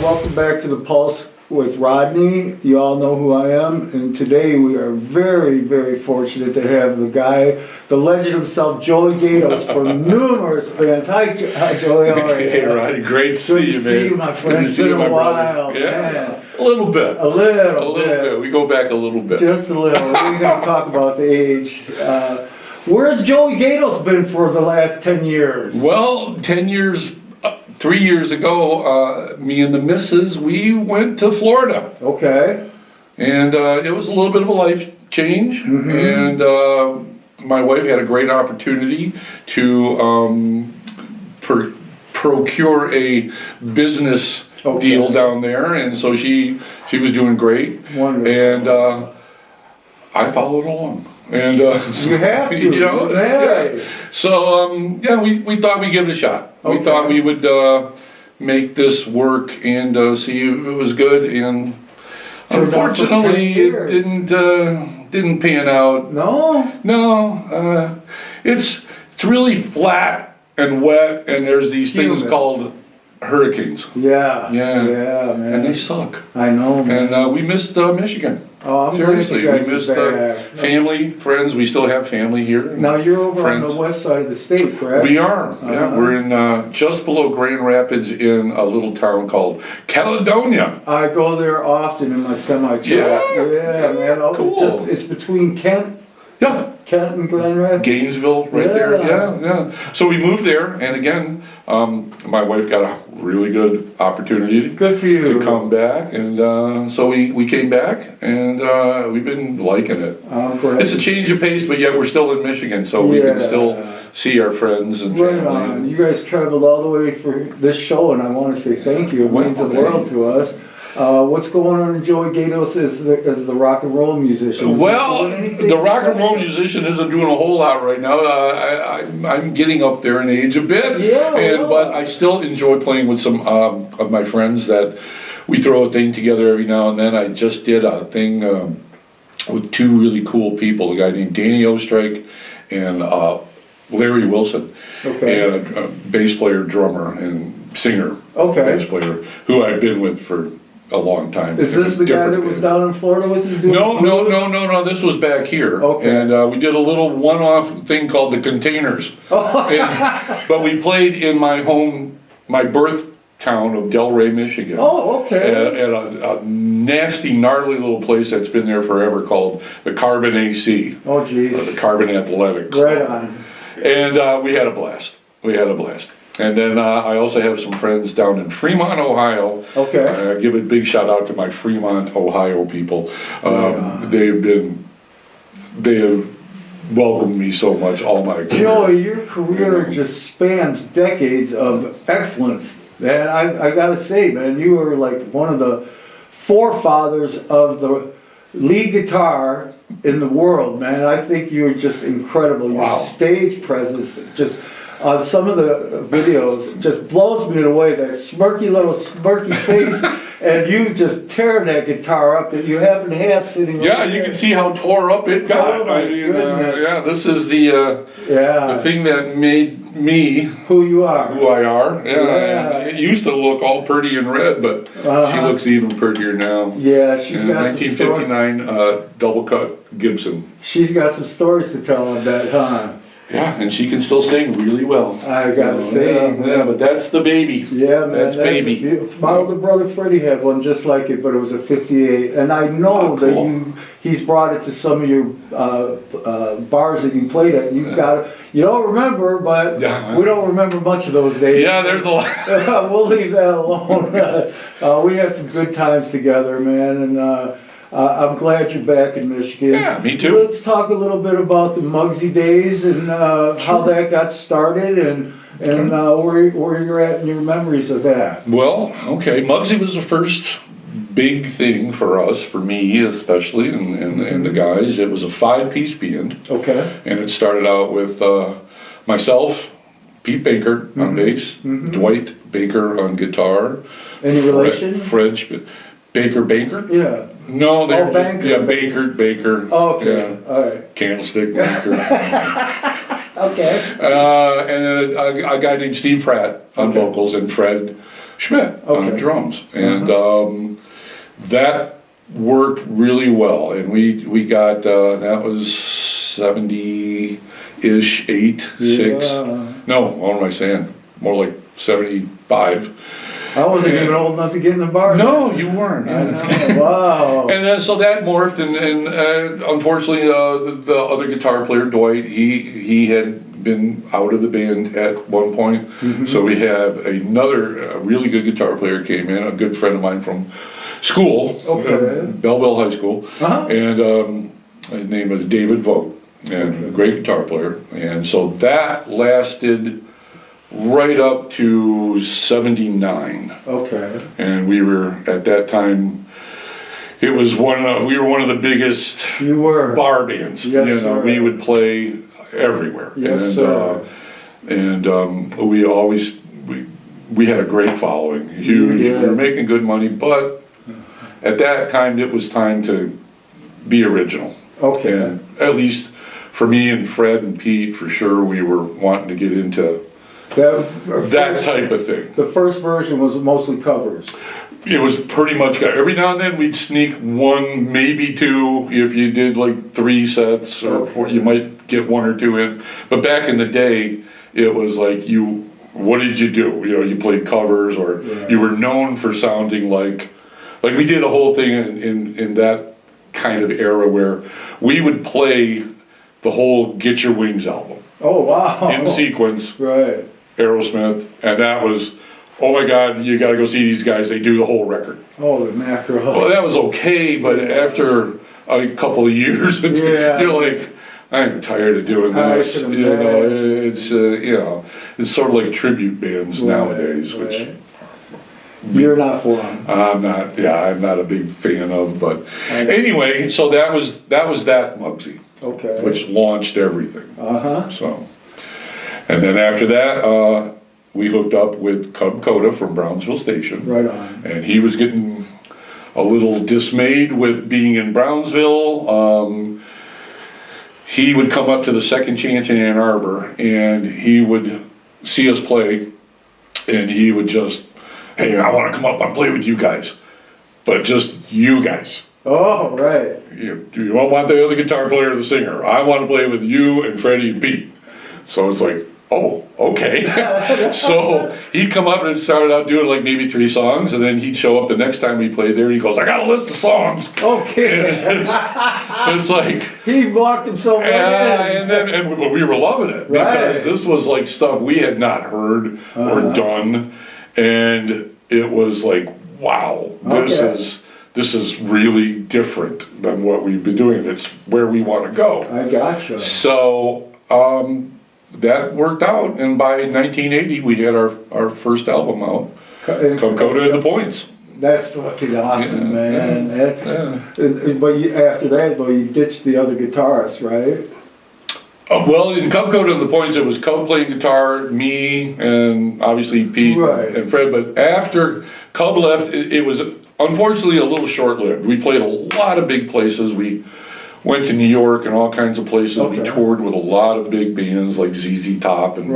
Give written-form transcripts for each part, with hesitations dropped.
welcome back to The Pulse with Rodney. You all know who I am, and today we are very, very fortunate to have the guy, the legend himself, Joey Gaydos, for numerous bands. Hi, Joey. How are you? Hey, Rodney. Great to see you, man. Good to see you, my friend. It's been a while. Yeah, man. a little bit. A little bit. We go back a little bit. Just a little. We're going to talk about the age. Where's Joey Gaydos been for the last 10 years? Well, 10 years, 3 years ago, me and the missus, we went to Florida. Okay. And it was a little bit of a life change. Mm-hmm. And my wife had a great opportunity to procure a business deal down there. And so she was doing great. Wonderful. And I followed along. And you have to, you know. Yeah. So we thought we'd give it a shot. Okay. We thought we would make this work and see if it was good. And unfortunately, it didn't pan out. No. It's really flat and wet, and there's these things called hurricanes. Yeah, man. man. And they suck. I know, man. And we missed Michigan. Oh, I'm seriously, glad you we guys missed are back. family, friends. We still have family here. Now you're over friends. on the west side of the state, correct? We are. Yeah, we're in just below Grand Rapids in a little town called Caledonia. I go there often in my semi-truck. Yeah, man. Cool. It's between Kent and Grand Rapids. Gainesville, right there. Yeah. So we moved there, and again, my wife got a really good opportunity. Good for you. To come back, and so we came back, and we've been liking it. It's a change of pace, but yet we're still in Michigan, so we can still see our friends and family. Right on. You guys traveled all the way for this show, and I want to say thank you. It means the world to us. What's going on in Joey Gaydos as the rock and roll musician? Well, the rock and roll musician isn't doing a whole lot right now. I'm getting up there in age a bit, but I still enjoy playing with some of my friends that we throw a thing together every now and then. I just did a thing with two really cool people, a guy named Danny Ostrike and Larry Wilson, and a bass player, drummer, and singer, bass player, who I've been with for a long time. Is this the guy that was down in Florida with you? No. This was back here. And we did a little one-off thing called the Containers. But we played in my birth town of Delray, Michigan. At a nasty, gnarly little place that's been there forever called the Carbon AC. Oh, geez. Or the Carbon Athletic Club. Right on. And we had a blast. And then I also have some friends down in Fremont, Ohio. Give a big shout out to my Fremont, Ohio people. They have welcomed me so much all my career. Joey, your career just spans decades of excellence. And I gotta say, man, you were like one of the forefathers of the lead guitar in the world, man. I think you were just incredible. Your stage presence just on some of the videos just blows me away. That smirky face, and you just tear that guitar up that you happen to have sitting. Yeah, you can see how tore up it got. This is the thing that made me who I are. It used to look all pretty and red, but she looks even prettier now. Yeah, she's got 1959 double cut Gibson. She's got some stories to tell on that, huh? Yeah, and she can still sing really well. I gotta say. But that's the baby. Yeah, man. That's baby. My older brother Freddie had one just like it, but it was a 58. And I know that he's brought it to some of your bars that you played at. You've got it. You don't remember, but we don't remember much of those days. Yeah, there's a lot. We'll leave that alone. We had some good times together, man, and I'm glad you're back in Michigan. Yeah, me too. Let's talk a little bit about the Muggsy days and how that got started and where you're at in your memories of that. Well, Muggsy was the first big thing for us, for me especially, and the guys. It was a 5-piece band. And it started out with myself, Pete Baker on bass, Dwight Baker on guitar. Any relation? French. Baker? Yeah. No, they were just, Banker. Baker. Oh, okay. All right. Candlestick Baker. Okay. And then a guy named Steve Pratt on vocals, and Fred Schmidt on Okay. drums, and that worked really well. And we got that was 70-ish, 6. Yeah. No, what am I saying? More like 75. I wasn't even old enough to get in the bar. No, you weren't. Wow. And then so that morphed, and unfortunately, the other guitar player, Dwight, he had been out of the band at one point. So we have another really good guitar player came in, a good friend of mine from school, Belleville High School, and his name was David Vogt, and a great guitar player. And so that lasted right up to 79. Okay. And we were at that time. It was we were one of the biggest bar bands. Yes, you know, sir. we would play everywhere. Yes, and sir. We always we had a great following, huge. Yeah. We were making good money, but at that time it was time to be original. Okay. And at least for me and Fred and Pete, for sure, we were wanting to get into that type of thing. The first version was mostly covers. It was pretty much every now and then we'd sneak one, maybe two. If you did like 3 sets or 4, you might get 1 or 2 in. But back in the day, it was like what did you do? You know, you played covers, or you were known for sounding like we did a whole thing in that kind of era where we would play the whole Get Your Wings album. Oh, wow. In sequence. Right. Aerosmith, and that was, oh my God, you got to go see these guys. They do the whole record. Oh, the macro. Well, that was okay, but after a couple of years, you're like, I'm tired of doing this. You know, it's it's sort of like tribute bands nowadays, which you're not for them. I'm not. Yeah, I'm not a big fan of. But anyway, so that was that Muggsy, which launched everything. So. And then after that, we hooked up with Cub Coda from Brownsville Station. Right on. And he was getting a little dismayed with being in Brownsville. He would come up to the Second Chance in Ann Arbor, and he would see us play, and he would just, hey, I want to come up and play with you guys, but just you guys. Oh, right. You don't want the other guitar player or the singer. I want to play with you and Freddie and Pete. So it's like, oh, okay. So he'd come up and started out doing like maybe 3 songs, and then he'd show up the next time we played there. He goes, I got a list of songs. Okay. And it's like he walked himself right in. But we were loving it because this was like stuff we had not heard or done, and it was like, wow, this is really different than what we've been doing. It's where we want to go. I gotcha. So. That worked out, and by 1980 we had our first album out, Cub Coda and the Points. That's fucking awesome, man. Yeah. But after that, though, you ditched the other guitarists, right? Well, in Cub Coda and the Points, it was Cub playing guitar, me, and obviously Pete and Fred. But after Cub left, it was unfortunately a little short-lived. We played a lot of big places. We went to New York and all kinds of places. We toured with a lot of big bands like ZZ Top, and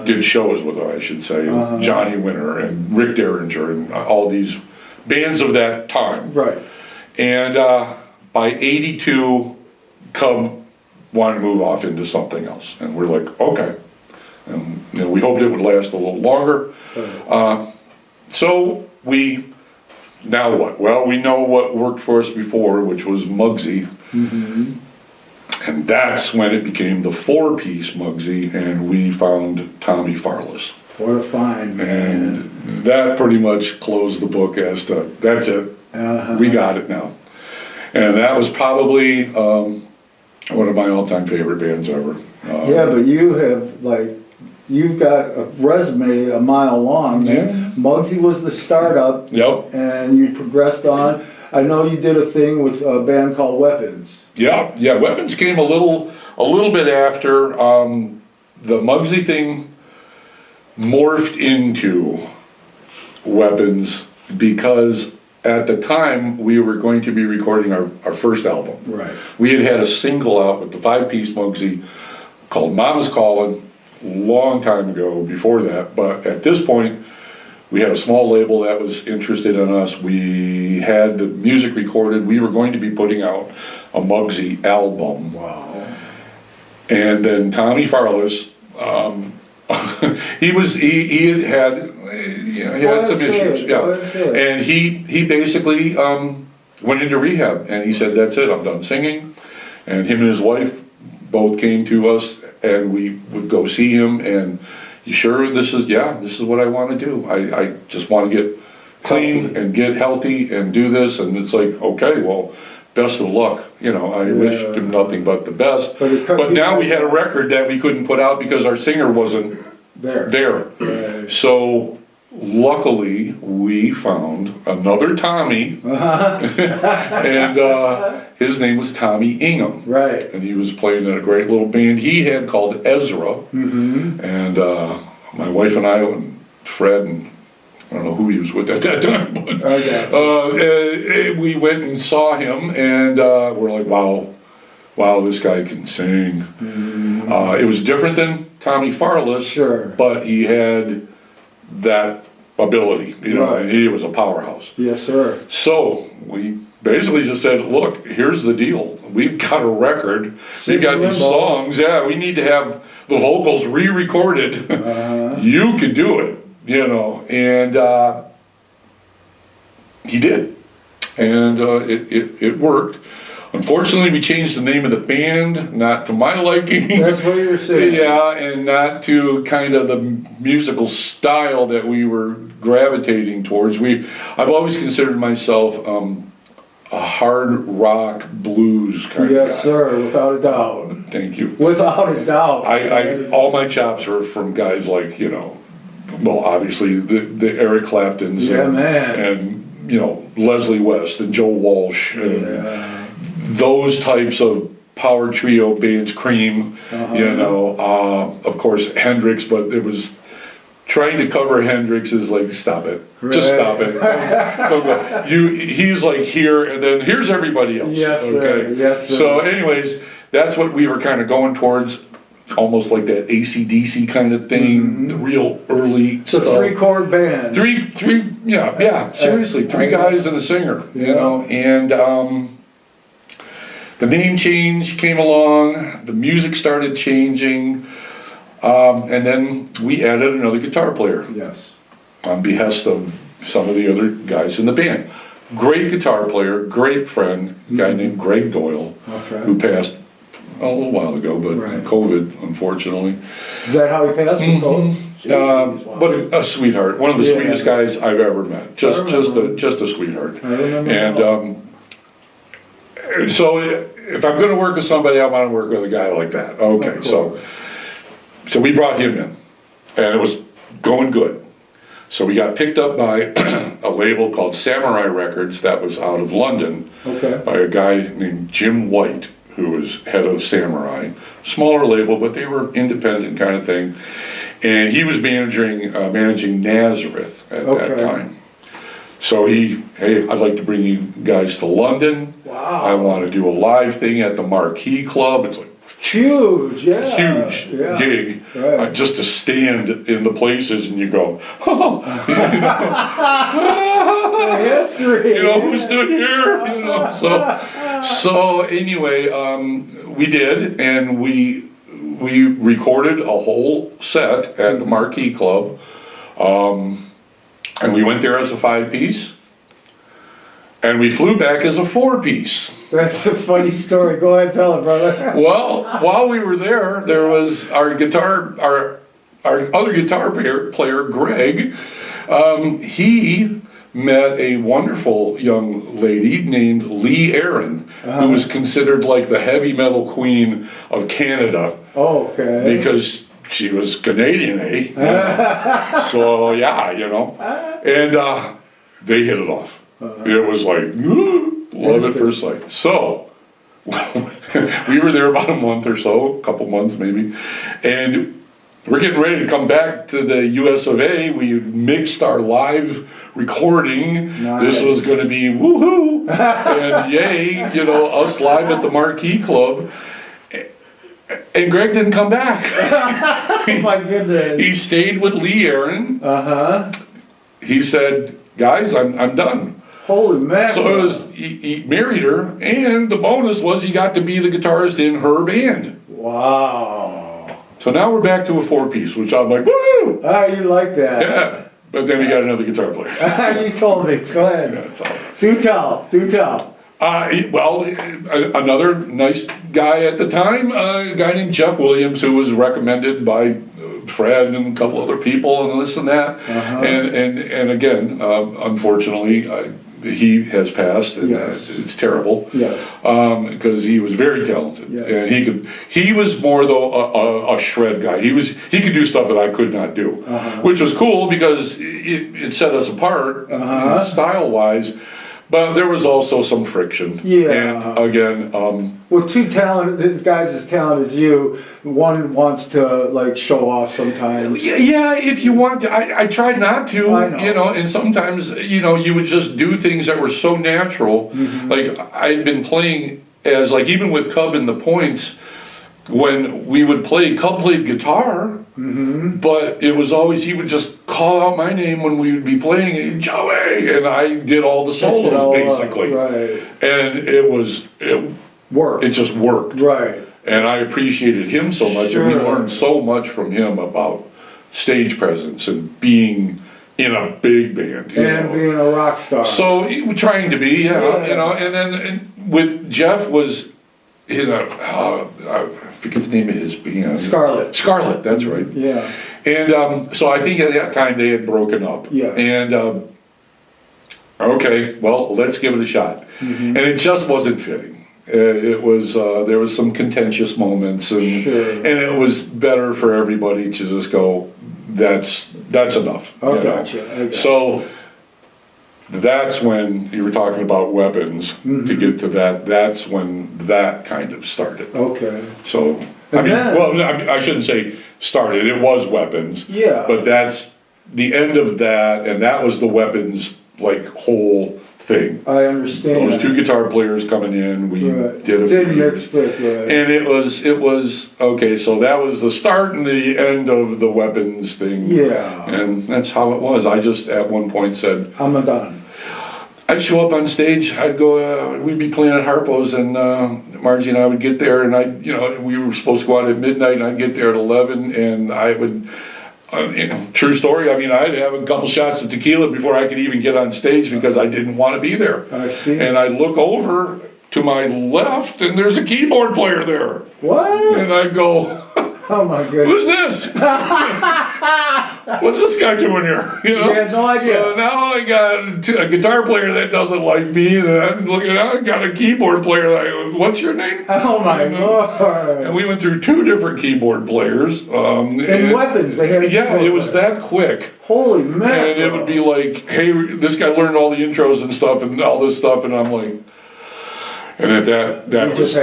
did shows with them, I should say. Johnny Winter and Rick Derringer and all these bands of that time. Right. And by 82, Cub wanted to move off into something else. And we're like, okay. And we hoped it would last a little longer. So now what? Well, we know what worked for us before, which was Muggsy. And that's when it became the 4-piece Muggsy, and we found Tommy Farless. What a find, man. And that pretty much closed the book as to, that's it. We got it now. And that was probably one of my all-time favorite bands ever. Yeah, but you've got a resume a mile long. Man. Muggsy was the startup. Yep. And you progressed on. I know you did a thing with a band called Weapons. Yeah, Weapons came a little bit after. The Muggsy thing morphed into Weapons because at the time we were going to be recording our first album. Right. We had a single out with the 5-piece Muggsy called Mama's Callin' long time ago before that, but at this point we had a small label that was interested in us. We had the music recorded. We were going to be putting out a Muggsy album. Wow. And then Tommy Farless, he had some issues, and he basically went into rehab, and he said, "That's it, I'm done singing." And him and his wife both came to us, and we would go see him. And you sure this is what I want to do? I just want to get clean and get healthy and do this. And it's like, okay, well, best of luck. I wished him nothing but the best. But now we had a record that we couldn't put out because our singer wasn't there. Right. So luckily we found another Tommy, and his name was Tommy Ingham. Right. And he was playing in a great little band he had called Ezra. And my wife and I and Fred and I don't know who he was with at that time, but we went and saw him, and we're like, wow, this guy can sing. It was different than Tommy Farless, sure, but he had that ability, right. And he was a powerhouse. Yes, sir. So we basically just said, look, here's the deal. We've got a record. We've got these songs. Yeah, we need to have the vocals re-recorded. You could do it. And he did, and it worked. Unfortunately, we changed the name of the band, not to my liking. That's what you were saying. Yeah, and not to kind of the musical style that we were gravitating towards. I've always considered myself a hard rock blues kind of guy. Yes, sir, without a doubt. Thank you. Without a doubt. All my chops are from guys like, well, obviously the Eric Claptons and Leslie West and Joe Walsh and those types of power trio bands, Cream, of course Hendrix, but it was trying to cover Hendrix is like, stop it, just stop it. He's like here, and then here's everybody else. Yes, okay. Sir. Yes, sir. So, anyways, that's what we were kind of going towards. Almost like that AC/DC kind of thing, the real early stuff. The 3-chord band. Seriously, 3 guys and a singer, and the name change came along, the music started changing, and then we added another guitar player. Yes. On behest of some of the other guys in the band. Great guitar player, great friend, a guy named Greg Doyle, who passed a little while ago, but COVID, unfortunately. Is that how he passed from COVID? But a sweetheart, one of the sweetest guys I've ever met. Just a sweetheart. I remember. And so if I'm going to work with somebody, I want to work with a guy like that. Okay, so we brought him in, and it was going good. So we got picked up by a label called Samurai Records that was out of London by a guy named Jim White, who was head of Samurai. Smaller label, but they were independent kind of thing. And he was managing Nazareth at that time. So hey, I'd like to bring you guys to London. Wow. I want to do a live thing at the Marquee Club. It's like huge gig, just to stand in the places and you go, history. Who stood here? So anyway, we did, and we recorded a whole set at the Marquee Club, and we went there as a 5-piece. And we flew back as a 4-piece. That's a funny story. Go ahead, tell it, brother. Well, while we were there was our other guitar player, Greg. He met a wonderful young lady named Lee Aaron, who was considered like the heavy metal queen of Canada. Okay. Because she was Canadian, eh? So and they hit it off. It was like, love at first sight. So, we were there about a month or so, a couple months maybe, and we're getting ready to come back to the US of A. We mixed our live recording. Nice. This was going to be woohoo, and yay, us live at the Marquee Club. And Greg didn't come back. Oh my goodness. He stayed with Lee Aaron. he said, guys, I'm done. Holy man. So he married her, and the bonus was he got to be the guitarist in her band. Wow. So now we're back to a 4-piece, which I'm like, woo! Ah, you like that. Yeah. But then he got another guitar player. You told me. Go ahead. Yeah, that's all. Do tell. Well, another nice guy at the time, a guy named Jeff Williams, who was recommended by Fred and a couple other people and this and that. And again, unfortunately, he has passed, and it's terrible. Yes. Because he was very talented, yes. and he was more though a shred guy. He could do stuff that I could not do, which was cool because it set us apart style wise. But there was also some friction. Yeah. And again, with two talented guys as talented as you, one wants to like show off sometimes. Yeah, if you want to. I tried not to, I know. And sometimes, you would just do things that were so natural. Like I'd been playing as like even with Cub in the Points, when we would play, Cub played guitar, but it was always, he would just call out my name when we would be playing, Joey, and I did all the solos basically. Right. And it worked. It just worked. Right. And I appreciated him so much, and we learned so much from him about stage presence and being in a big band. And being a rock star. So, trying to be, and then with Jeff was, I forget the name of his band. Scarlet, that's right. Yeah. And so I think at that time they had broken up. Yes. And, okay, well, let's give it a shot. And it just wasn't fitting. It was there was some contentious moments, and it was better for everybody to just go, that's enough. Oh, gotcha. So that's when you were talking about weapons. To get to that, that's when that kind of started. Okay. So I shouldn't say started. It was weapons. Yeah. But that's the end of that, and that was the weapons like whole thing. I understand. Those two guitar players coming in, we did a Didn't mix it, and it was okay. So that was the start and the end of the weapons thing. Yeah. And that's how it was. I just at one point said, I'm done. I'd show up on stage. I'd go. We'd be playing at Harpo's, and Margie and I would get there, and we were supposed to go out at midnight, and I'd get there at 11, and I would. True story. I mean, I'd have a couple shots of tequila before I could even get on stage because I didn't want to be there. I see. And I look over to my left, and there's a keyboard player there. What? And I go, oh my goodness. Who's this? What's this guy doing here? You have no idea. So now I got a guitar player that doesn't like me, and I'm looking. I got a keyboard player. What's your name? Oh my Lord! And we went through 2 different keyboard players. And weapons. They had. Yeah, it was that quick. Holy man! And it would be like, hey, this guy learned all the intros and stuff, and all this stuff, and I'm like. And at that was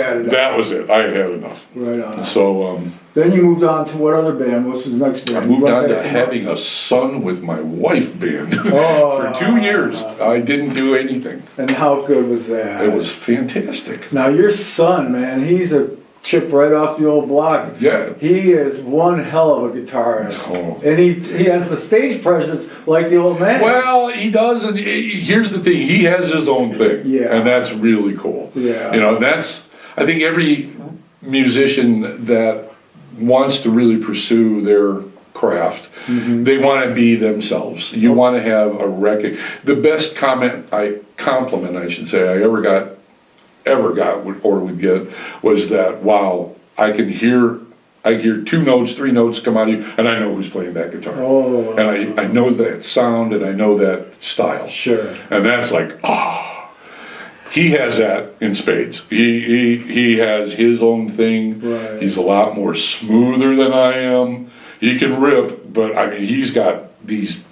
it. I had had enough. Right on. So then you moved on to what other band? What was the next band? I moved on to having a son with my wife band for 2 years. I didn't do anything. And how good was that? It was fantastic. Now your son, man, he's a chip right off the old block. Yeah. He is one hell of a guitarist. Oh. And he has the stage presence like the old man. Well, he does, and here's the thing, he has his own thing. Yeah. And that's really cool. Yeah. I think every musician that wants to really pursue their craft, they want to be themselves. You want to have a record. The best compliment I should say I ever got or would get was that, wow, I hear 2 notes, 3 notes come out of you, and I know who's playing that guitar. Oh. And I know that sound, and I know that style. Sure. And that's like, he has that in spades. He has his own thing. Right. He's a lot more smoother than I am. He can rip, but I mean, he's got these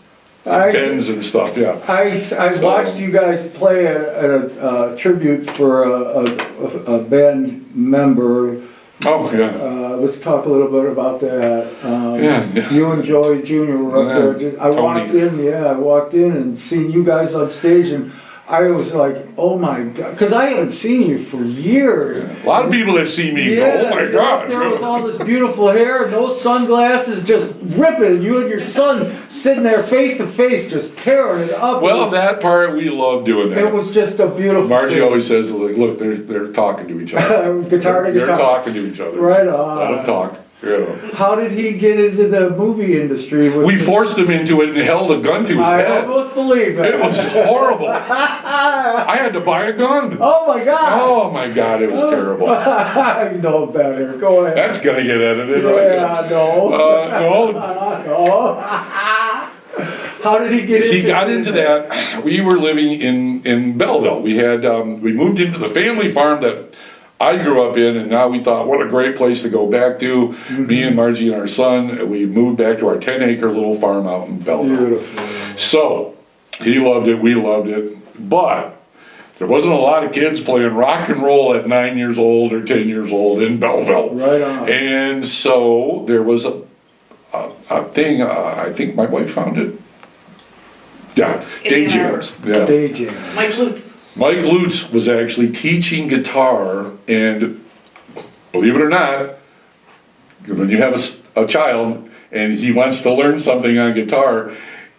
bends and stuff, yeah. I watched you guys play at a tribute for a band member. Oh, yeah. Let's talk a little bit about that. Yeah. You and Joey Jr. were up there. I walked in and seen you guys on stage, and I was like, oh my God, because I haven't seen you for years. A lot of people that see me go, oh my you're up God. there with all this beautiful hair, no sunglasses, just ripping. You and your son sitting there face to face, just tearing it up. Well, that part, we love doing that. It was just a beautiful Margie thing. always says, look, they're talking to each other. Guitar to They're guitar. talking to each other. Right on. Let them talk. Yeah. How did he get into the movie industry? We forced him into it and held a gun to his I head. almost believe it. It was horrible. I had to buy a gun. Oh my God. Oh my God, it was terrible. I know better. Go ahead. That's gonna get edited, right? Yeah, no. No. No. How did he get into He got into that. We were living in Belleville. We had we moved into the family farm that I grew up in, and now we thought, what a great place to go back to. Mm-hmm. Me and Margie and our son, we moved back to our 10-acre little farm out in Belleville. Beautiful. So, he loved it, we loved it, but there wasn't a lot of kids playing rock and roll at 9 years old or 10 years old in Belleville. Right on. And so, there was a thing, I think my wife found it. Yeah, day jams. Yeah. Day jam. Mike Lutz was actually teaching guitar, and believe it or not, when you have a child and he wants to learn something on guitar,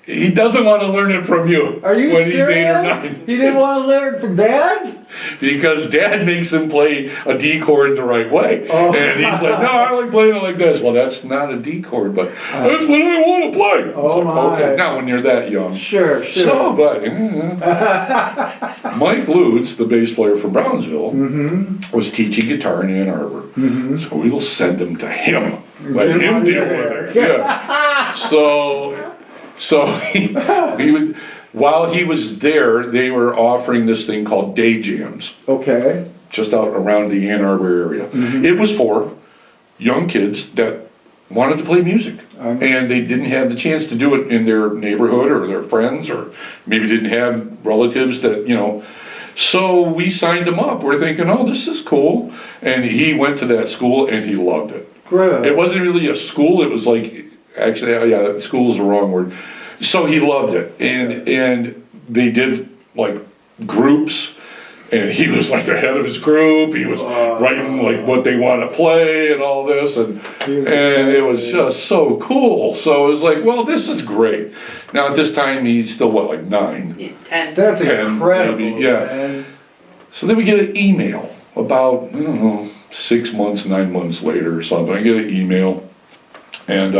he doesn't want to learn it from you. Are you when serious? he's 8 or 9. He didn't want to learn from Dad? Because Dad makes him play a D chord the right way. Oh. And he's like, no, I like playing it like this. Well, that's not a D chord, but that's what I want to play. Oh, it's like, my. okay, now when you're that young. Sure. So, but Mike Lutz, the bass player from Brownsville, was teaching guitar in Ann Arbor. So we'll send him to him. Let him deal with it. Yeah. So he would, while he was there, they were offering this thing called day jams. Okay. Just out around the Ann Arbor area. It was for young kids that wanted to play music. And they didn't have the chance to do it in their neighborhood or their friends, or maybe didn't have relatives that, So we signed him up. We're thinking, oh, this is cool. And he went to that school and he loved it. Good. It wasn't really a school, it was like, actually, yeah, school is the wrong word. So he loved it. And they did like groups. And he was like the head of his group. He was writing like what they want to play and all this, and it was just so cool. So it was like, well, this is great. Now at this time he's still what, like 9? Yeah, 10. That's 10 incredible. maybe, yeah. Man. So then we get an email about, I don't know, 6 months, 9 months later or something. I get an email, and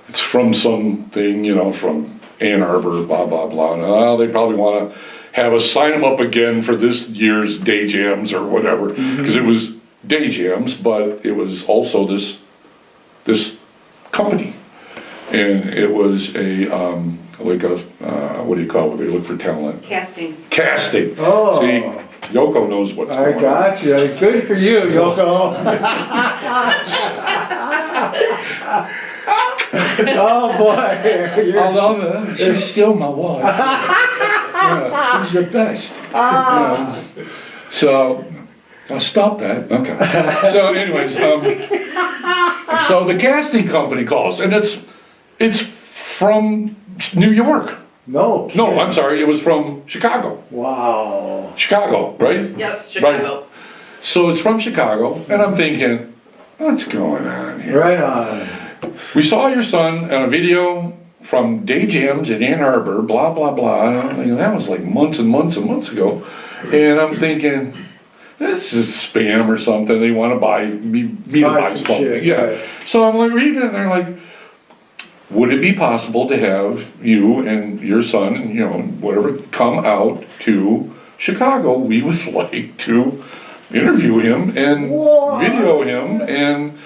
it's from something, from Ann Arbor, blah blah blah. And, they probably want to have us sign them up again for this year's day jams or whatever, because it was day jams, but it was also this company, and it was a what do you call it? They look for talent. Casting. Oh. See, Yoko knows what's going on. I got you. Good for you, Yoko. Oh boy. I love her. She's still my wife. Yeah, she's the best. Yeah. So, I'll stop that. Okay. So, anyways, so the casting company calls, and it's from New York. No. No, I'm sorry. It was from Chicago. Wow. Chicago, right? Yes, Chicago. Right. So it's from Chicago, and I'm thinking, what's going on here? Right on. We saw your son on a video from day jams in Ann Arbor, blah, blah, blah. And I'm thinking, that was like months and months and months ago. And I'm thinking, this is spam or something. They want to buy me to buy something. Shit, yeah. right. So I'm like reading it, and they're like, would it be possible to have you and your son and, whatever, come out to Chicago? We would like to interview him and video him and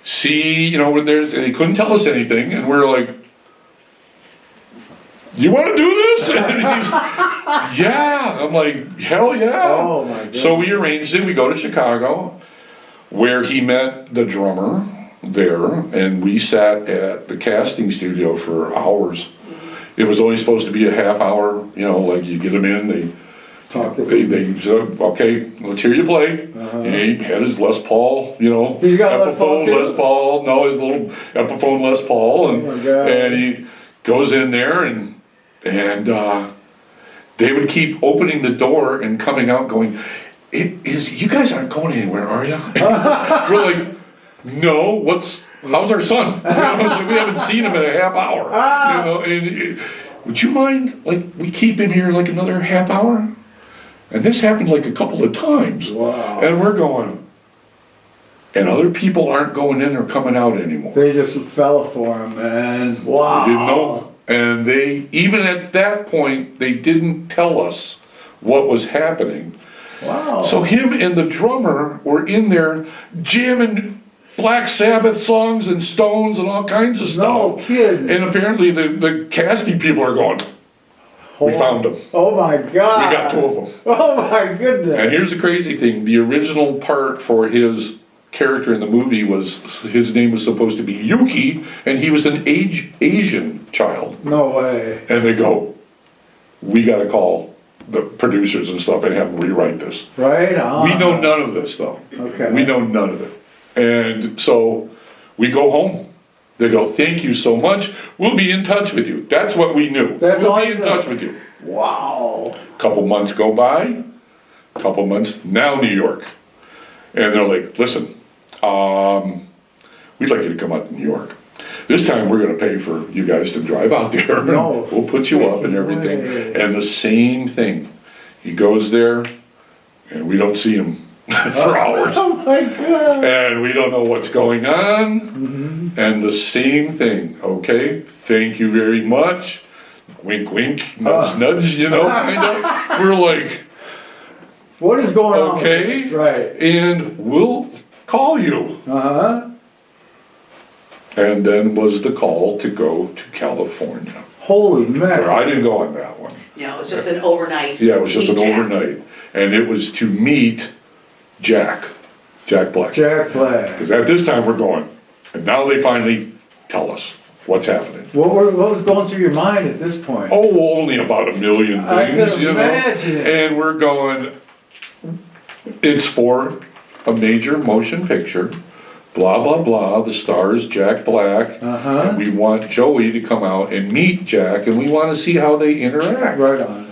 see, when and he couldn't tell us anything, and we're like, you want to do this? And he's, yeah. I'm like, hell yeah. Oh my God. So we arranged it. We go to Chicago, where he met the drummer there, and we sat at the casting studio for hours. It was only supposed to be a half hour, like you get them in, they said, okay, let's hear you play. And he had his Les Paul, He's got Epiphone Les Paul, no, his little Epiphone Les Paul, and he goes in there and they would keep opening the door and coming out going, you guys aren't going anywhere, are you? We're like, no, how's our son? You know, so we haven't seen him in a half hour. You know, and would you mind, like, we keep him here like another half hour? And this happened like a couple of times. Wow. And we're going, and other people aren't going in or coming out anymore. They just fell for him, man. Wow. They didn't know. And they, even at that point, they didn't tell us what was happening. Wow. So him and the drummer were in there jamming Black Sabbath songs and Stones and all kinds of stuff. No kidding. And apparently the casting people are going, we found them. Oh my God. We got 2 of them. Oh my goodness. And here's the crazy thing. The original part for his character in the movie was, his name was supposed to be Yuki, and he was an Asian child. No way. And they go, we got to call the producers and stuff and have them rewrite this. Right on. We know none of this though. Okay. We know none of it. And so we go home. They go, thank you so much. We'll be in touch with you. That's what we knew. We'll be in touch with you. Wow. Couple months go by. Couple months, now New York. And they're like, listen, we'd like you to come out to New York. This time we're going to pay for you guys to drive out there. No. We'll put you up and everything. And the same thing. He goes there, and we don't see him for hours. Oh my God. And we don't know what's going on. Mm-hmm. And the same thing. Okay, thank you very much. Wink, wink, nudge, nudge, you know, kind of. We're like, what is going on? Okay, right. And we'll call you. Uh-huh. And then was the call to go to California. Holy man. I didn't go on that one. Yeah, it was just an overnight. Yeah, it was just an Jack. overnight. And it was to meet Jack Black. Jack Black. Because at this time we're going, and now they finally tell us what's happening. What was going through your mind at this point? Oh, only about a million things, I can you know. imagine. And we're going, it's for a major motion picture, blah, blah, blah, the star is Jack Black, and we want Joey to come out and meet Jack, and we want to see how they interact. Right on.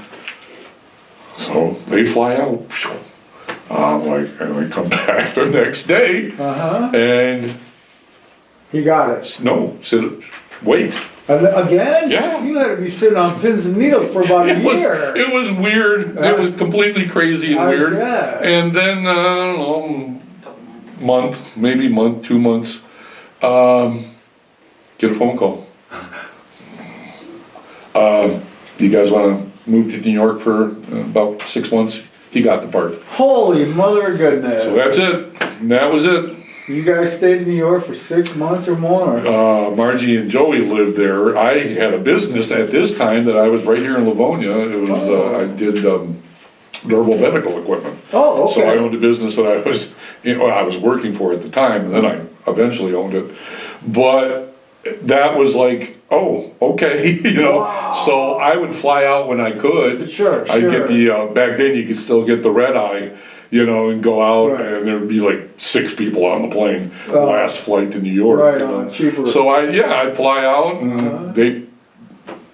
So they fly out. I'm like, and we come back the next day, and he got it. No, wait. Again? Yeah. You had to be sitting on pins and needles for about a year. It was weird. It was completely crazy and weird. Guess. And then, I don't know, maybe 2 months, get a phone call. You guys want to move to New York for about 6 months? He got the part. Holy mother of goodness. So that's it. That was it. You guys stayed in New York for 6 months or more? Margie and Joey lived there. I had a business at this time that I was right here in Livonia. It was I did durable medical equipment. Oh, okay. So I owned a business that I was working for at the time, and then I eventually owned it. But that was like, oh, okay, you know. Wow. So I would fly out when I could. Sure. I'd get the back then you could still get the red eye. You know, and go out, and there'd be like 6 people on the plane. Last flight to New York. Right you on, know? cheaper. So I'd fly out, and they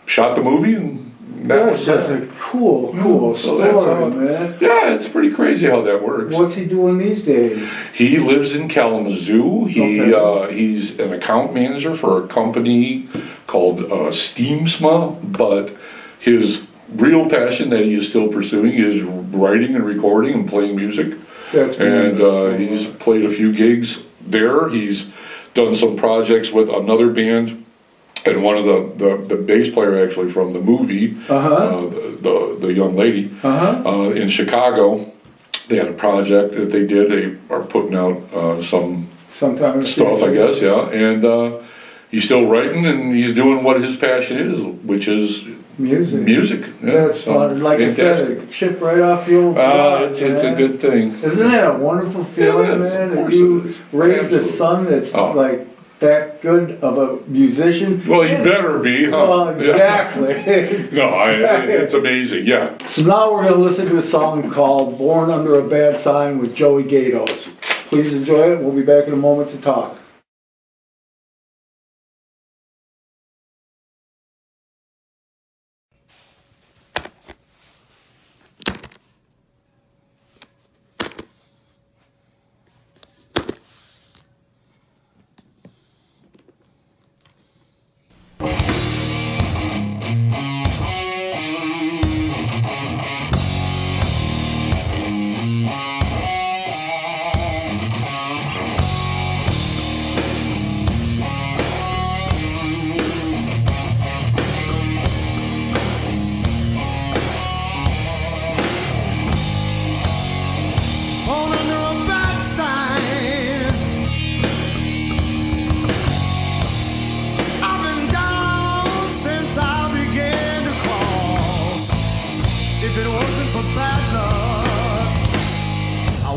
shot the movie, and that's just a cool story, man. Yeah, it's pretty crazy how that works. What's he doing these days? He lives in Kalamazoo. He's an account manager for a company called Steamsma, but his real passion that he is still pursuing is writing and recording and playing music. That's and he's played a few gigs there. He's done some projects with another band, and one of the bass player actually from the movie, the young lady in Chicago. They had a project that they did. They are putting out some stuff, I guess, yeah. And he's still writing, and he's doing what his passion is, which is music. Yeah, that's fun. Like fantastic. I said, a chip right off the old block. It's a good thing. Isn't that a wonderful feeling, man? That you raised a son that's like that good of a musician. Well, he better be, huh? Well, exactly. It's amazing, yeah. So now we're going to listen to a song called Born Under a Bad Sign with Joey Gaydos. Please enjoy it. We'll be back in a moment to talk.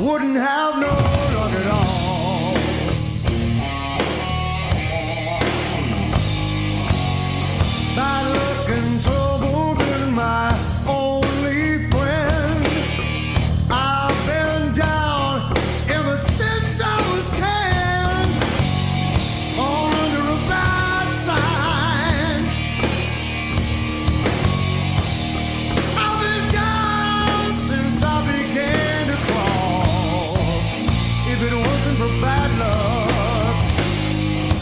wouldn't have no luck at all. Bad luck and trouble been my only friend. I've been down ever since I was 10, all under a bad sign. I've been down since I began to crawl. If it wasn't for bad luck,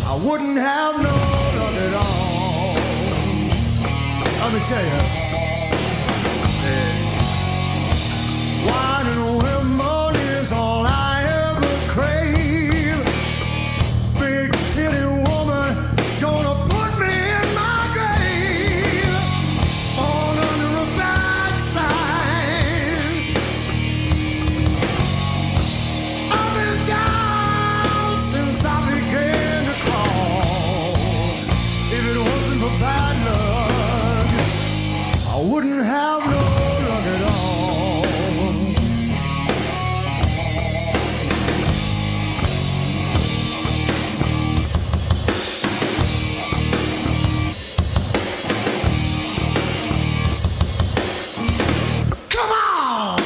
I wouldn't have no luck at all. Let me tell you, wine and women is all I ever crave. Big titty woman gonna put me in my grave, all under a bad sign. I've been down since I began to crawl. If it wasn't for bad luck, I wouldn't have no luck at all. Come on!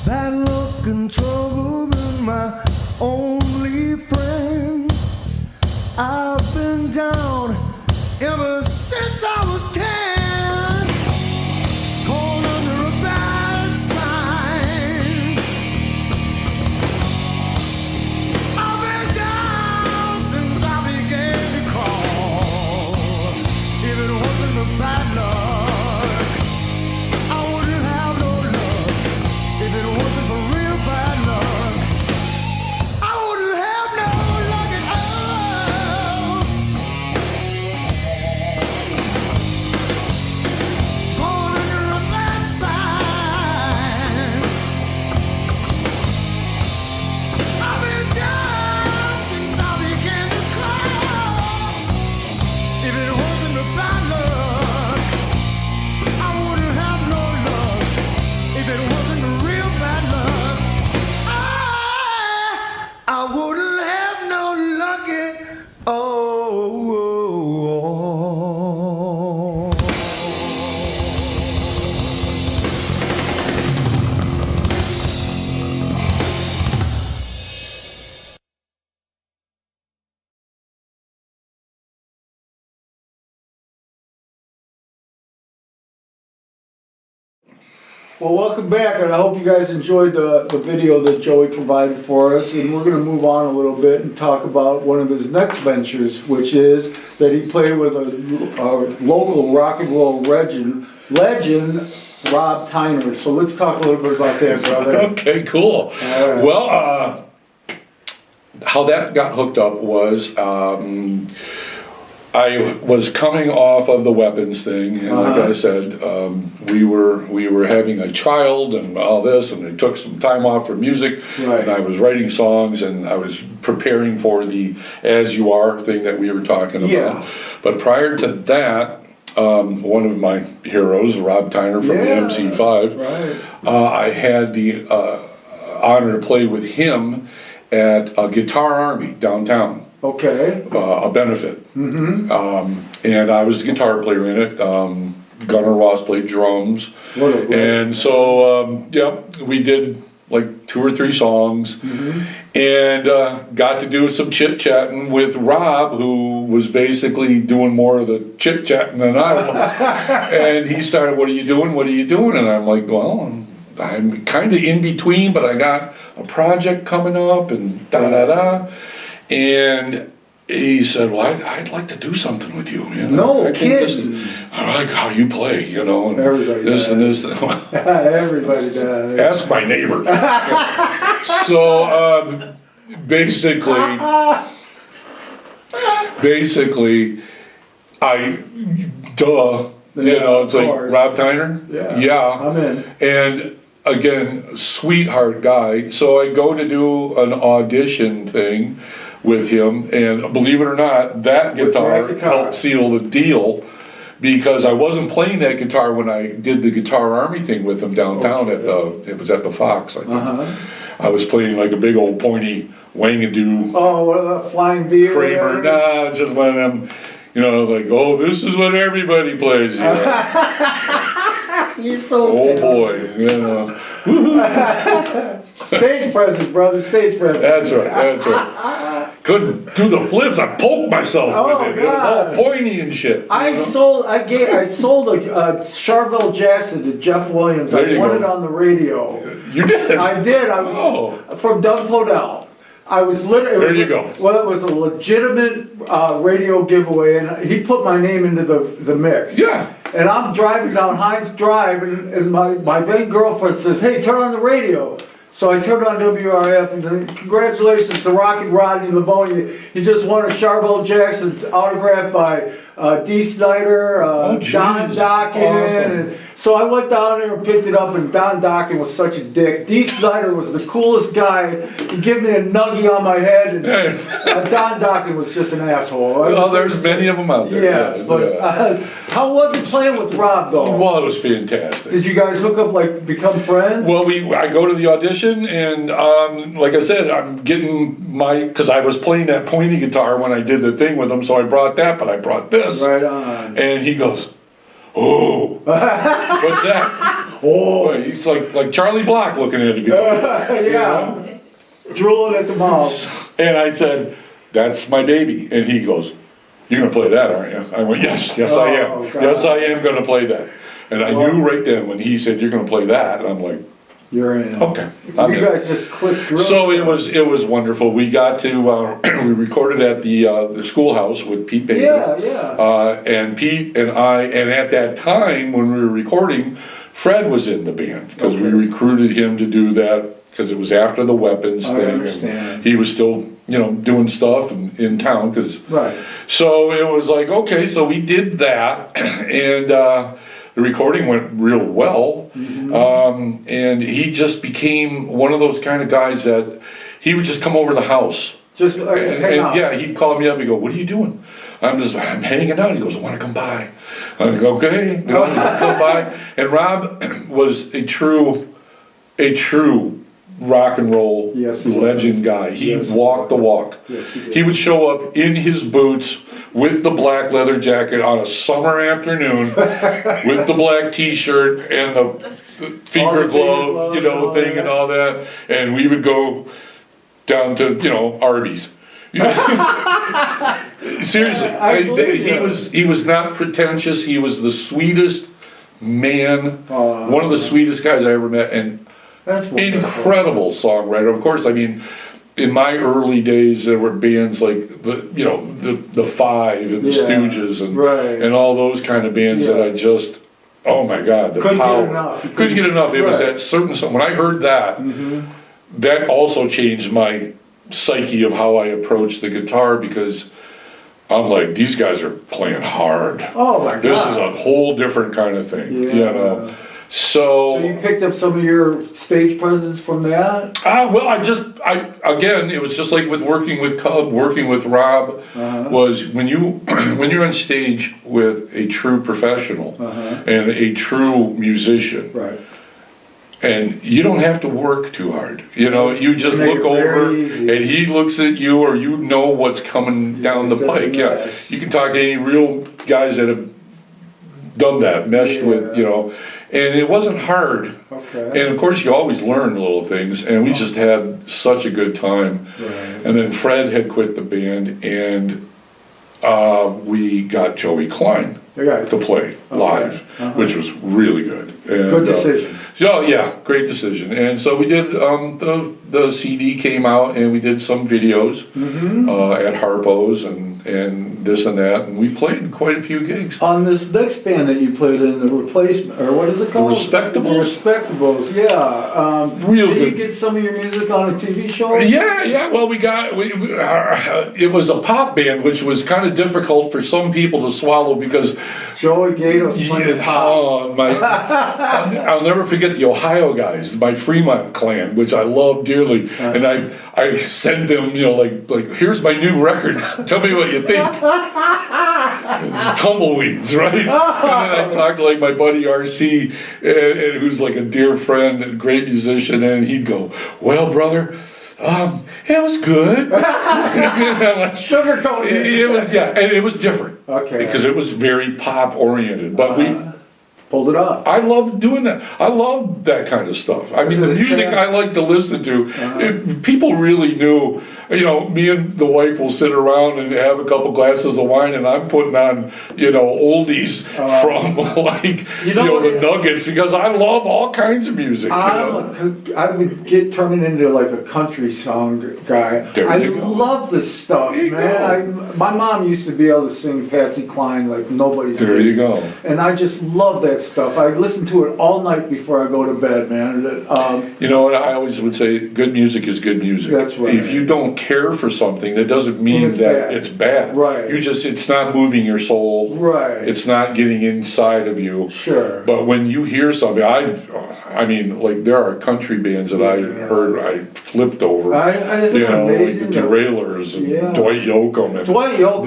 Bad luck and trouble been my only friend. I've been down ever since I was 10, caught under a bad sign. I've been down since I began to crawl. If it wasn't for bad luck, I wouldn't have no luck. If it wasn't for real bad luck, I wouldn't have no luck at all. Born under a bad sign. I've been down since I began to cry. If it wasn't for bad luck, I wouldn't have no luck. If it wasn't for real bad luck, I wouldn't have no luck at all. Well, welcome back, and I hope you guys enjoyed the video that Joey provided for us. And we're going to move on a little bit and talk about one of his next ventures, which is that he played with a local rock and roll legend, Rob Tyner. So let's talk a little bit about that, brother. Okay, cool. Right. Well, how that got hooked up was I was coming off of the weapons thing, and like I said, we were having a child and all this, and I took some time off for music, Right. and I was writing songs, and I was preparing for the As You Are thing that we were talking about. Yeah. But prior to that, one of my heroes, Rob Tyner from the MC5. Right. I had the honor to play with him at a Guitar Army downtown. Okay. A benefit. Mm-hmm. And I was the guitar player in it. Gunnar Ross played drums. What a legend. And so, we did like 2 or 3 songs, and got to do some chit-chatting with Rob, who was basically doing more of the chit-chatting than I was. And he started, what are you doing? What are you doing? And I'm like, well, I'm kind of in between, but I got a project coming up and da-da-da. And he said, well, I'd like to do something with you. You know? No kidding. I like how you play, you know, and Everybody this does. and this. Everybody does. Ask my neighbor. So basically, it's like course. Rob Tyner. Yeah. I'm in. And again, sweetheart guy. So I go to do an audition thing with him, and believe it or not, that guitar helped seal the deal, because I wasn't playing that guitar when I did the Guitar Army thing with him downtown it was at the Fox, I think. I was playing like a big old pointy Wangadoo Oh, what about Flying V? Kramer. Nah, it's just one of them, like, oh, this is what everybody plays. You know? You're so Oh talented. boy, Stage presence, brother. Stage presence. That's right. Couldn't do the flips. I poked myself Oh, with it. It was all God. pointy and shit. I sold a Charvel Jackson to Jeff Williams. There I you won go. it on the radio. You did. I did. I was from Doug Podell. I was literally. There you go. Well, it was a legitimate radio giveaway, and he put my name into the mix. Yeah. And I'm driving down Heinz Drive, and my then girlfriend says, "Hey, turn on the radio." So I turned on WRF, and then, congratulations to Rockin' Rodney Lavoni. He just won a Charvel Jackson's autographed by Dee Snider, Don Dockin. Awesome. And so I went down there and picked it up, and Don Dockin was such a dick. Dee Snider was the coolest guy. He gave me a nuggie on my head, and Don Dockin was just an asshole. Well, there's many of them out there. Yes, but how was it playing with Rob, though? Well, it was fantastic. Did you guys hook up, like, become friends? Well, I go to the audition, and like I said, I'm getting because I was playing that pointy guitar when I did the thing with him, so I brought that, but I brought this. Right on. And he goes, oh, what's that? Oh, he's like Charlie Block looking at a guitar. Yeah. Drooling at the mouth. And I said, that's my baby. And he goes, you're going to play that, aren't you? I went, yes, I am. God. Yes, I am going to play that. And I knew right then when he said, you're going to play that, and I'm like, You're in. okay. You guys just clicked through. So it was wonderful. We got to we recorded at the schoolhouse with Pete Baker. Yeah. And Pete and I, and at that time when we were recording, Fred was in the band because we recruited him to do that because it was after the Weapons I thing. understand. And he was still doing stuff in town Right. So it was like, okay, so we did that, and the recording went real well. And he just became one of those kind of guys that he would just come over to the house. Just And hang out. yeah, he'd call me up and go, what are you doing? I'm hanging out. He goes, I want to come by. I go, okay, come by. And Rob was a true rock and roll legend guy. He walked the walk. Yes, he did. He would show up in his boots with the black leather jacket on a summer afternoon with the black t-shirt and the finger glove, thing and all that. And we would go down to, Arby's. Seriously, he was not pretentious. He was the sweetest man, one of the sweetest guys I ever met, and That's wonderful. incredible songwriter. Of course, I mean, in my early days, there were bands like the Five and the Stooges and all those kind of bands that I just, oh my God, the Couldn't power. get enough. Couldn't get enough. It was that certain song. When I heard that, that also changed my psyche of how I approached the guitar, because I'm like, these guys are playing hard. Oh my God. This is a whole different kind of thing, So you picked up some of your stage presence from that? Well, again, it was just like with working with Cub, working with Rob, was when when you're on stage with a true professional and a true musician, right? And you don't have to work too hard. You just look over and he looks at you, or you know what's coming down the pike. Yeah, you can talk to any real guys that have done that, meshed with, and it wasn't hard. Okay. And of course, you always learn little things, and we just had such a good time. Right. And then Fred had quit the band, and we got Joey Klein to play live, which was really good. And, good decision. Yeah, great decision. And so we did, the CD came out, and we did some videos at Harpo's and this and that, and we played quite a few gigs. On this next band that you played in, The Replacement, or what is it called? The Respectables. The Respectables, yeah. Real did good. You get some of your music on a TV show? Yeah. Well, it was a pop band, which was kind of difficult for some people to swallow because Joey Gaydos played pop. I'll never forget the Ohio guys, my Fremont clan, which I love dearly, and I send them, like here's my new record. Tell me what you think. It's tumbleweeds, right? And then I talked to like my buddy RC, and who's like a dear friend and great musician, and he'd go, "Well, brother, it was good." Sugarcoated. It was, and it was different. Okay. Because it was very pop oriented, but we pulled it off. I love doing that. I love that kind of stuff. I mean, the music I like to listen to. If people really knew, me and the wife will sit around and have a couple glasses of wine, and I'm putting on, oldies from the Nuggets, because I love all kinds of music. I would get turning into like a country song guy. I love this stuff, man. My mom used to be able to sing Patsy Cline like nobody's. There you go. And I just love that stuff. I listen to it all night before I go to bed, man. You know what I always would say? Good music is good music. That's right. If you don't care for something, that doesn't mean that it's bad. Right. It's not moving your soul. Right. It's not getting inside of you. Sure. But when you hear something, I mean, like there are country bands that I heard, I flipped over. Amazing. Like the Derailers and Dwight Yoakam and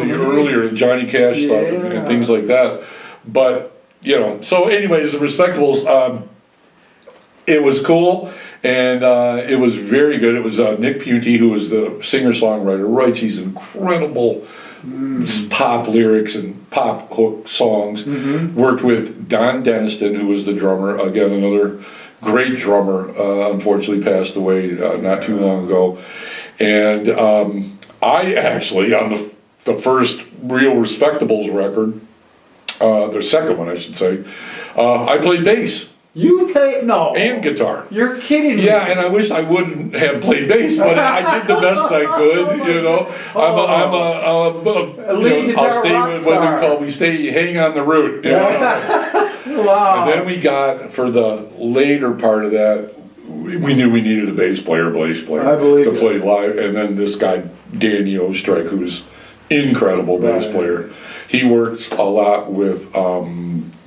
the earlier Johnny Cash stuff and things like that. But so anyways, the Respectables, it was cool, and it was very good. It was Nick Punty, who was the singer-songwriter, writes these incredible pop lyrics and pop hook songs. Worked with Don Deniston, who was the drummer, again, another great drummer, unfortunately passed away not too long ago. And I actually, on the first real Respectables record, the second one, I should say, I played bass. You played and guitar. You're kidding me. Yeah, and I wish I wouldn't have played bass, but I did the best I could. I'm a lead guitar I'll stay with what we stay hang on the root. Wow. And then we got, for the later part of that, we knew we needed a bass player to play live, and then this guy Danny Ostrike, who's incredible bass player. He works a lot with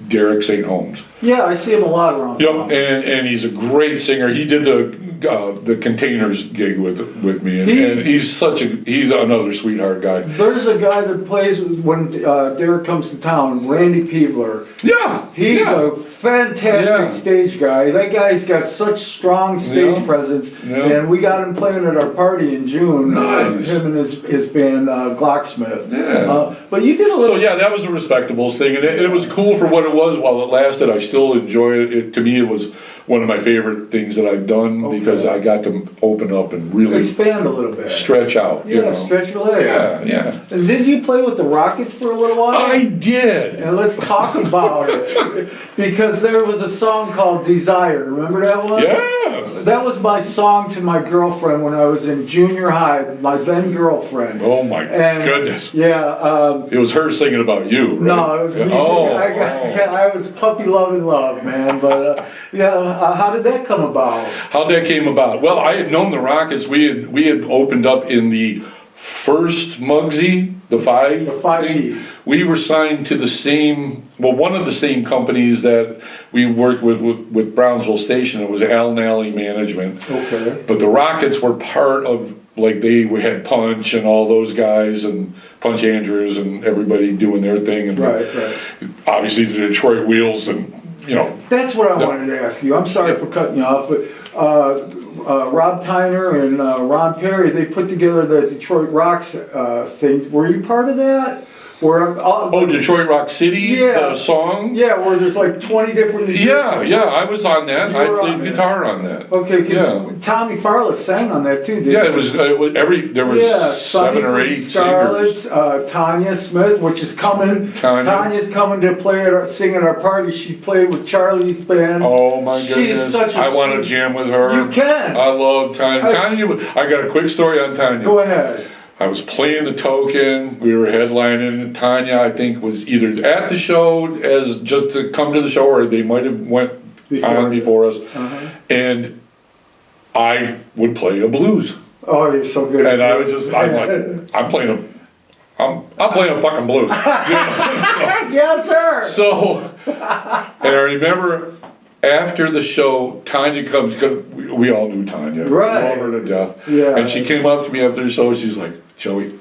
Derek St. Holmes. Yeah, I see him a lot around. Yep, and he's a great singer. He did the Containers gig with me, and he's another sweetheart guy. There's a guy that plays when Derek comes to town, Randy Peebler. Yeah, he's a fantastic stage guy. That guy's got such strong stage presence, and we got him playing at our party in June. Nice. Him and his band Glocksmith. Yeah. But you did a little. So that was a Respectables thing, and it was cool for what it was while it lasted. I still enjoy it. To me, it was one of my favorite things that I've done because I got to open up and really expand a little bit, stretch out. Stretch your legs. Yeah. And did you play with the Rockets for a little while? I did. And let's talk about it, because there was a song called "Desire." Remember that one? Yeah. That was my song to my girlfriend when I was in junior high. My then girlfriend. Oh my goodness. Yeah. It was her singing about you, right? No, it was me singing. I was puppy loving love, man. But how did that come about? How that came about? Well, I had known the Rockets. We had opened up in the first Muggsy, the five thing, Ps. we were signed to the same, one of the same companies that we worked with Brownsville Station. It was Allen Alley Management. Okay. But the Rockets were part of, like, we had Punch and all those guys, and Punch Andrews and everybody doing their thing. And Right. obviously the Detroit Wheels and, That's what I wanted to ask you. I'm sorry for cutting you off, but Rob Tyner and Ron Perry, they put together the Detroit Rocks thing. Were you part of that? Detroit Rock City, the song? Yeah, where there's like 20 different musicians. Yeah, I was on that. You I were played on that. guitar on that. Okay, because Tommy Farless sang on that too, didn't Yeah, he? it was there was Sonny 7 or from 8 Scarlet, singers. Tanya Smith, which is coming. Tanya's coming to sing at our party. She played with Charlie's band. Oh my She's goodness! such a I want to jam with her. You can. I love Tanya. I got a quick story on Tanya. Go ahead. I was playing the Token. We were headlining. Tanya, I think, was either at the show as just to come to the show, or they might have went on before us. And I would play a blues. Oh, you're so good. And I would I'm playing a fucking blues. Yes, sir. So, and I remember after the show, Tanya comes, because we all knew Tanya. Right. We love her to death. Yeah. And she came up to me after the show, she's like, Joey,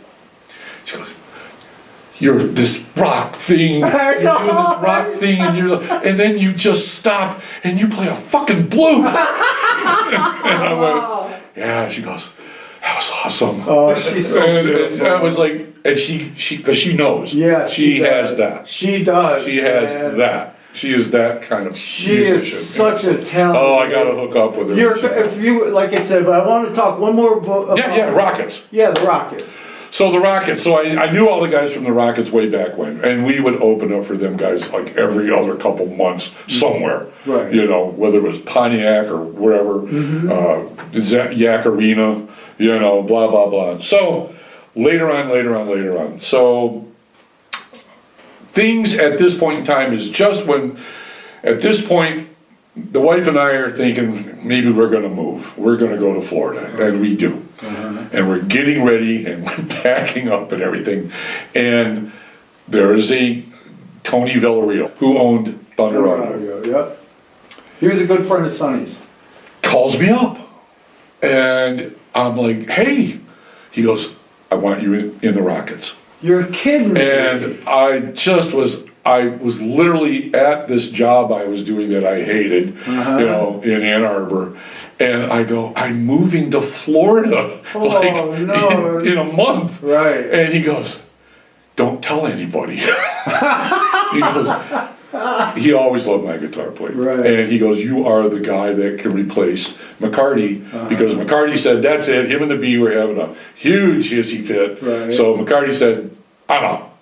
she goes, you're this rock thing, you're doing this rock thing, and then you just stop and you play a fucking blues. And I went, yeah, she goes, that was awesome. Oh, she's so and I was like, and she, because she knows. Yeah, she has that. She does. She has that. She is that kind of She musician. is such a talent. Oh, I gotta hook up with her. If you, like I said, but I want to talk one more. Rockets. Yeah, the Rockets. So the Rockets, I knew all the guys from the Rockets way back when, and we would open up for them guys like every other couple months somewhere. Right. Whether it was Pontiac or wherever, Yak Arena, blah, blah, blah. So later on. So things at this point in time is just when, at this point, the wife and I are thinking maybe we're going to move. We're going to go to Florida, and we do. And we're getting ready, and we're packing up and everything. And there is a Tony Villareal who owned Thunder Audio. Yep. He was a good friend of Sonny's. Calls me up, and I'm like, hey. He goes, I want you in the Rockets. You're kidding me. And I was literally at this job I was doing that I hated, in Ann Arbor. And I go, I'm moving to Florida in a month. Right. And he goes, don't tell anybody. He goes, he always loved my guitar playing. Right. And he goes, you are the guy that can replace McCarty, because McCarty said, that's it. Him and the Bee were having a huge hissy fit. Right. So McCarty said, I'm out.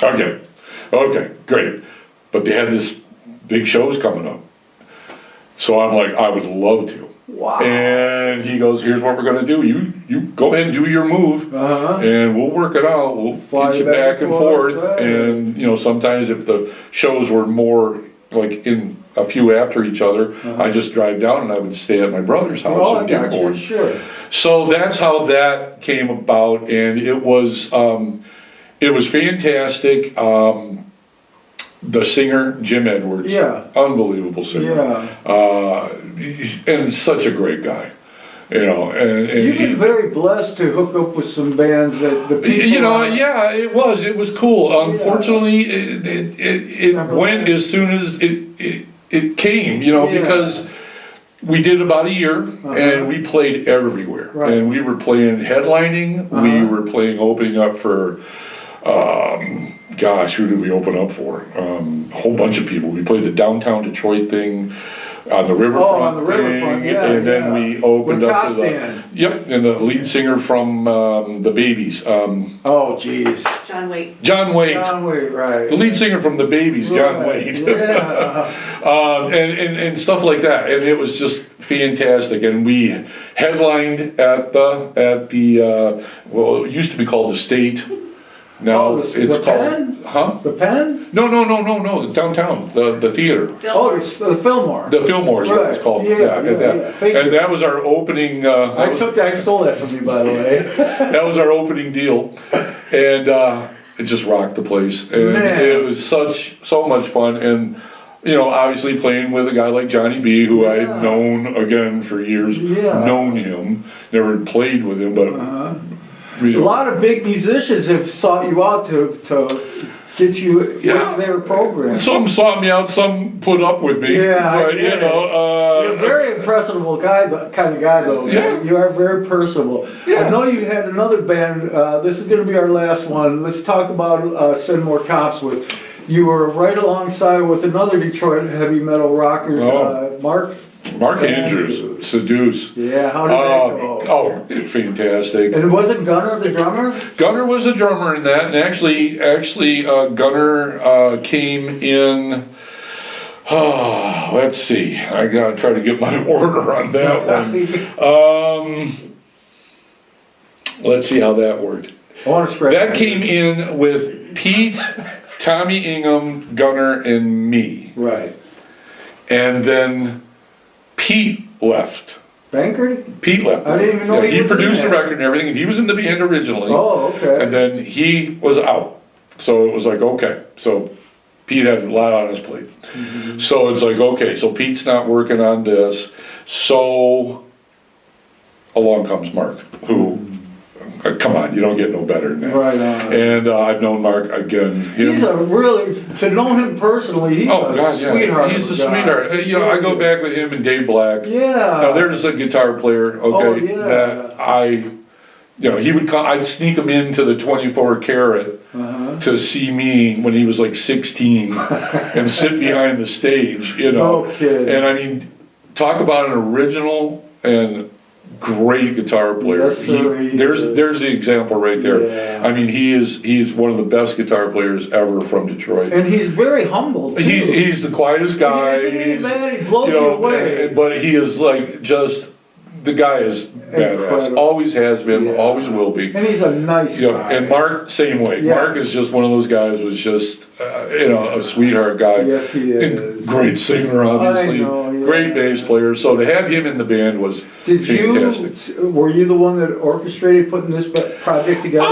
Okay, great. But they had this big shows coming up. So I'm like, I would love to. Wow. And he goes, here's what we're going to do. You go ahead and do your move, and we'll work it out. We'll get you back and forth. Right. And, sometimes if the shows were more like in a few after each other, I just drive down and I would stay at my brother's house in Dearborn. Sure. So that's how that came about, and it was fantastic. The singer, Jim Edwards. Yeah. Unbelievable singer. Yeah. And such a great guy. And You've been very blessed to hook up with some bands that the people. Yeah, it was cool. Unfortunately, it went as soon as it came, because we did about a year, and we played everywhere. Right. And we were playing headlining, we were playing opening up for, who did we open up for? A whole bunch of people. We played the downtown Detroit thing, on the riverfront thing, and then we opened with up to and the lead singer from the Babies. Oh, geez. John Waite. John Waite, right. the lead singer from the Babies, John Waite. Yeah. and stuff like that, and it was just fantastic. And we headlined at the it used to be called the State. Now Oh, it's the called, Pen? huh? The Pen? No, downtown, the theater. Oh, it's the Fillmore. The Fillmore is what it's Right. called. Yeah, and that, yeah. Thank and you. that was our opening. I stole that from you, by the way. That was our opening deal, and it just rocked the place. And Man. it was so much fun. And obviously playing with a guy like Johnny B, who I had known again for years, Yeah. known him, never played with him, but A lot of big musicians have sought you out to get you with their program. Some sought me out, some put up with me. Yeah, I but get it. You're a very impressionable kind of guy, though. Yeah. You are very personable. Yeah. I know you had another band. This is going to be our last one. Let's talk about Send More Cops with. You were right alongside with another Detroit heavy metal rocker, Mark Andrews, Seduce. Yeah, how did that go? Fantastic. And wasn't Gunnar the drummer? Gunnar was the drummer in that, and actually, Gunnar came in. Let's see. I gotta try to get my order on that one. Let's see how that worked. I want to scratch That came in with Pete, Tommy Ingham, Gunnar, and me, right. and then Pete left. Banker? Pete left. I didn't even know he he was in produced the that. record and everything, and he was in the band originally. Oh, okay. And then he was out. So it was like, okay. So Pete had a lot on his plate. Mm-hmm. So it's like, okay, so Pete's not working on this. So along comes Mark, who, come on, you don't get no better than that. Right on. And I've known Mark, again, He's a really, to know him personally, he's a sweetheart. He's a of guy. sweetheart. I go back with him and Dave Black. Yeah. Now there's a guitar player, okay, yeah. that he would come, I'd sneak him into the 24 Carat to see me when he was like 16 and sit behind the stage, No kidding. And I mean, talk about an original and great guitar player. Yes, sir, There's the example right there. Yeah. I mean, he's one of the best guitar players ever from Detroit. And he's very humble, too. He's the quietest guy. Isn't he, man? He blows you away. But he is like just the guy is badass. Incredible. Always has been. Yeah. Always will be. And he's a nice guy. And Mark, same way. Yeah. Mark is just one of those guys. Was just a sweetheart guy. Yes, he is. And great singer, obviously. I know, yeah. Great bass player. So to have him in the band was fantastic. Were you the one that orchestrated putting this project together?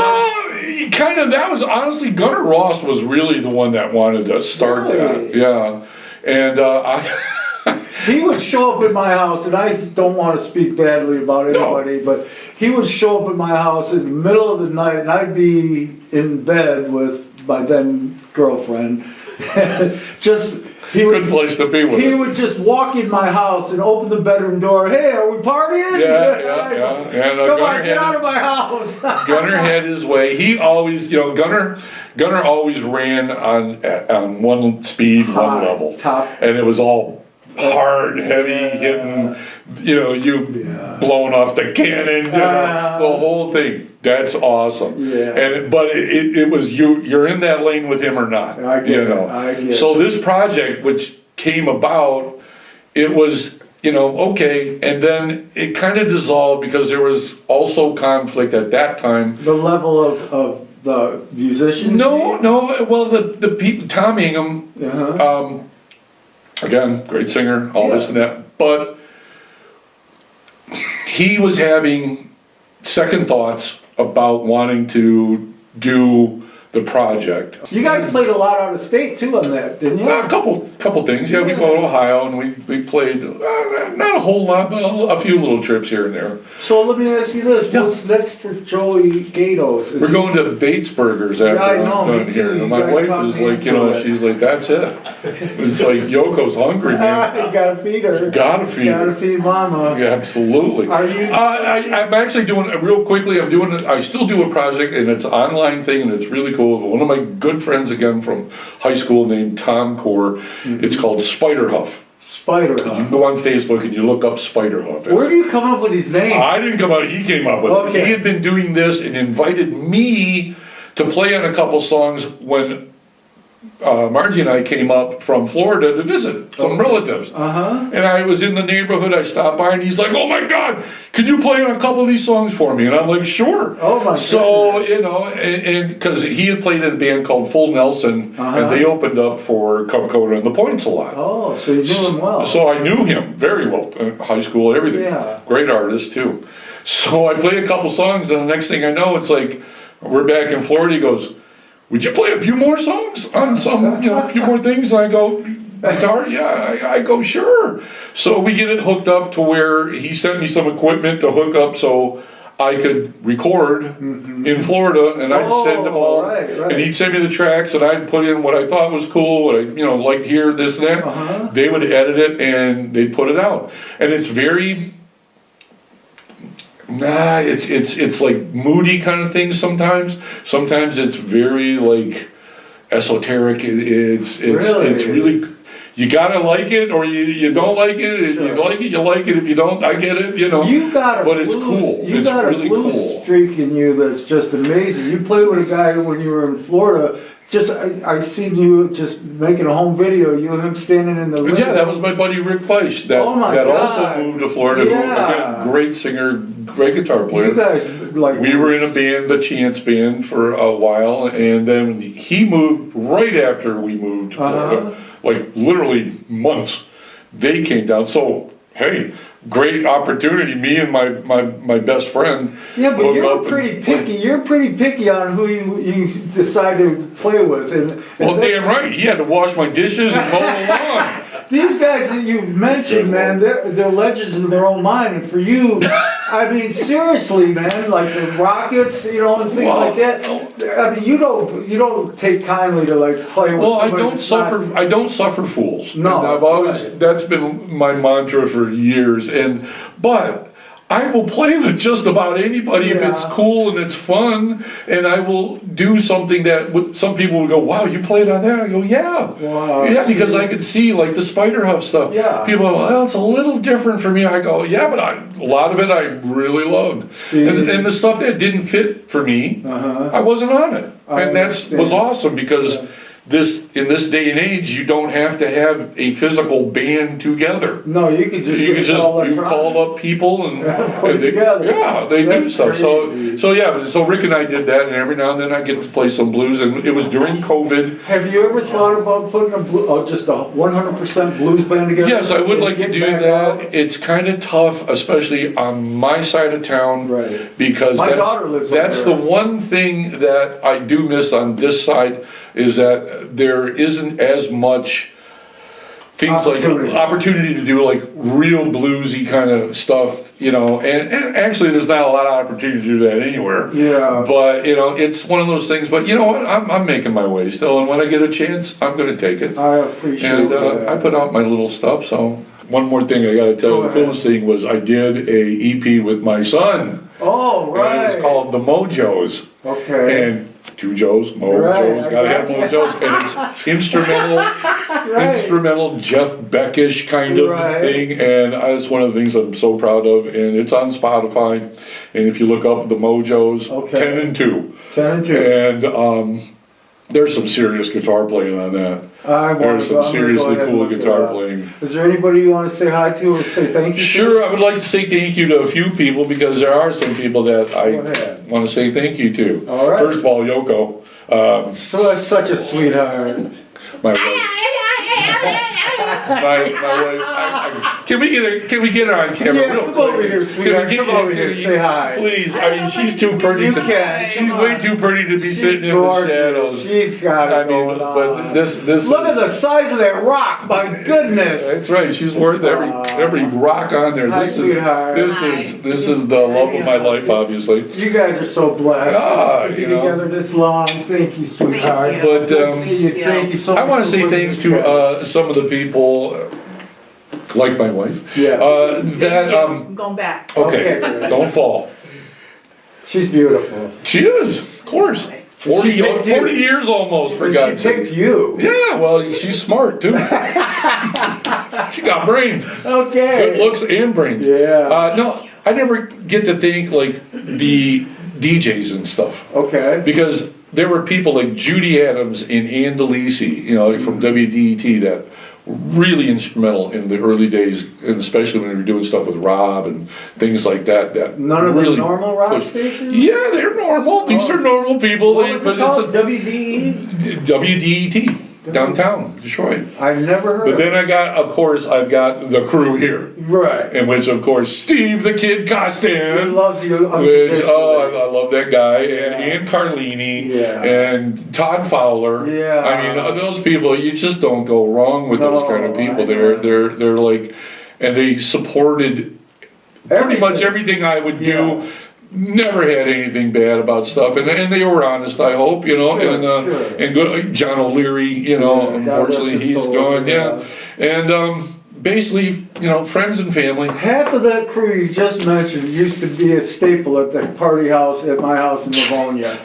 Kind of. That was honestly Gunnar Ross was really the one that wanted to start that. Yeah, and He would show up at my house, and I don't want to speak badly about anybody, but he would show up at my house in the middle of the night, and I'd be in bed with my then girlfriend. good place to be with. He would just walk in my house and open the bedroom door. Hey, are we partying? Yeah. And Come on, get out of my house. Gunnar had his way. He always, Gunnar always ran on one speed, one level, top. and it was all hard, heavy, hitting. Blowing off the cannon, the whole thing. That's awesome. Yeah. But it was you're in that lane with him or not. I get it. So this project, which came about, it was okay, and then it kind of dissolved because there was also conflict at that time. The level of the musicians? No. Well, the people, Tom Ingham, again, great singer, all this and that, but he was having second thoughts about wanting to do the project. You guys played a lot out of state too on that, didn't you? A couple things. Yeah, we go to Ohio and we played not a whole lot, but a few little trips here and there. So let me ask you this: what's next for Joey Gaydos? We're going to Batesburgers after I know, I'm done me here. too. And my You guys wife got is me like, into it. she's like, that's it. It's like Yoko's hungry, man. You gotta feed her. Gotta feed her. Gotta feed Mama. Yeah, absolutely. Are you? I'm actually doing real quickly. I still do a project, and it's an online thing, and it's really cool. One of my good friends again from high school named Tom Core. It's called Spider Huff. Spider You can Huff. go on Facebook and you look up Spider Huff. Where do you come up with these names? I didn't come up. He came up with it. He had been doing this and invited me to play on a couple songs when Margie and I came up from Florida to visit some relatives. Uh-huh. And I was in the neighborhood, I stopped by, and he's like, oh my God, can you play a couple of these songs for me? And I'm like, sure. Oh my So, goodness. you know, and because he had played in a band called Full Nelson, Uh-huh. and they opened up for Cub Coda and the Points a lot. Oh, so you knew him well. So I knew him very well, high school, everything. Yeah. Great artist too. So I played a couple songs, and the next thing I know, it's like, we're back in Florida, he goes, would you play a few more songs on some, you know, a few more things? And I go, guitar? Yeah, I go, sure. So we get it hooked up to where he sent me some equipment to hook up so I could record in Florida, and I'd send him all, right. and he'd send me the tracks, and I'd put in what I thought was cool, what I, you know, liked here, this and that. Uh-huh. They would edit it, and they'd put it out. And it's very... it's like moody kind of thing sometimes. Sometimes it's very like esoteric. It's really you gotta like it or you don't like it. If you like it, you like it. If you don't, I get it. You know. You got a but it's blues, cool. You It's got really a blues cool. streak in you that's just amazing. You played with a guy when you were in Florida. Just I seen you just making a home video. You and him standing in the living Yeah, that was my buddy Rick Beisch that Oh my that God. also moved to Florida. Who, Yeah. again, great singer, great guitar player. You guys like We were in a band, the Chance Band, for a while, and then he moved right after we moved to Florida, like literally months. They came down. So, hey, great opportunity. Me and my best friend. Yeah, but hook you're up pretty and- picky. You're pretty picky on who you decide to play with. And Well, damn right. He had to wash my dishes and mow the lawn. these guys that you've mentioned, man, they're legends in their own mind. And for you, I mean, seriously, man, like the Rockets, you know, and things Well, like that. I mean, you don't take kindly to like play with. Well, I somebody don't that's not- suffer. I don't suffer fools. No, and I've always right. that's been my mantra for years. But I will play with just about anybody if it's Yeah. cool and it's fun, and I will do something that some people would go, "Wow, you played on that?" I go, "Yeah, Wow, yeah," because see. I could see like the Spider Huff stuff. Yeah. People go, "Well, it's a little different for me." I go, "Yeah, but a lot of it I really loved, See. and the stuff that didn't fit for me, Uh-huh. I wasn't on it, I and that understand. was awesome because." Yeah. In this day and age, you don't have to have a physical band together. No, you could just You can use just all you electronic. call up people and, Put it and they, together. yeah, they do That's stuff. crazy. So yeah, so Rick and I did that, and every now and then I get to play some blues, and it was during COVID. Have you ever thought about putting just a 100% blues band together? Yes, I would and like to get do back that. out? It's kind of tough, especially on my side of town, Right. because My daughter lives up that's there. the one thing that I do miss on this side is that there isn't as much things Opportunity. like opportunity to do like real bluesy kind of stuff, you know, and actually there's not a lot of opportunity to do that anywhere. Yeah. But you know, it's one of those things. But you know what? I'm making my way still, and when I get a chance, I'm going to take it. I appreciate And that. I put out my little stuff. So one more thing I got to tell Go you, the ahead. coolest thing was I did a EP with my son. Oh, And right. it was called The Mojos. Okay. And two Joes, Mojos, Right, I gotta have gotcha. Mojos. And it's instrumental Jeff Beckish kind of Right. thing. And it's one of the things I'm so proud of. And it's on Spotify. And if you look up The Mojos, Okay. 10 and 2. 10 and 2. And there's some serious guitar playing on that. There's some seriously cool guitar playing. Is there anybody you want to say hi to or say thank you to? Sure, I would like to say thank you to a few people because there are some people that Go I ahead. want to say thank you to. All right. First of all, Yoko, So that's such a sweetheart. my wife. My wife. Can we get her on camera? Yeah, real come quick? over here, sweetheart. Come over here, say hi. Please, I mean, she's too pretty. You to, can, She's come way on. too pretty to be She's sitting in the gorgeous. shadows. She's got it I mean, going on. but this Look at is, the size of that rock, my goodness. That's right. She's worth every rock on there. Hi, This sweetheart. is the love of my life, obviously. You guys are so blessed to be you know. together this long. Thank you, sweetheart. you. But Good to see you. yeah. Thank you so much. I want to for say putting thanks this to together. some of the people, like my wife. Yeah. That I'm going back. okay, Okay. don't fall. She's beautiful. She is, of course. 40, She picked you. 40 years almost, for And God's she picked sake. you. Yeah, well, she's smart too. She got brains. Okay. Good looks and brains. Yeah. No, I never get to think like the DJs and stuff. Okay. Because there were people like Judy Adams and Ann DeLisi, you know, from WDET that were really instrumental in the early days, and especially when we were doing stuff with Rob and things like that. That None of really the normal rock pushed- stations? Yeah, they're normal. These are normal people. What was it called? WDE? WDET, downtown Detroit. I've never heard But of then I've got the crew here, it. Right. in which of course Steve the Kid He Costin. loves you. Which, I unconditionally. love that guy, and Yeah. Ann Carlini, Yeah. and Todd Fowler. Yeah. I mean, those people, you just don't go wrong with those No, kind of people. I They're like, and they supported pretty much everything I would do. Yeah. Never had anything bad about stuff, and they were honest. I hope, you know, Sure, and sure. and good. John O'Leary, you know, Yeah, God unfortunately rest his he's soul, gone. yeah. Yeah, and basically, you know, friends and family. Half of that crew you just mentioned used to be a staple at the party house at my house in Livonia.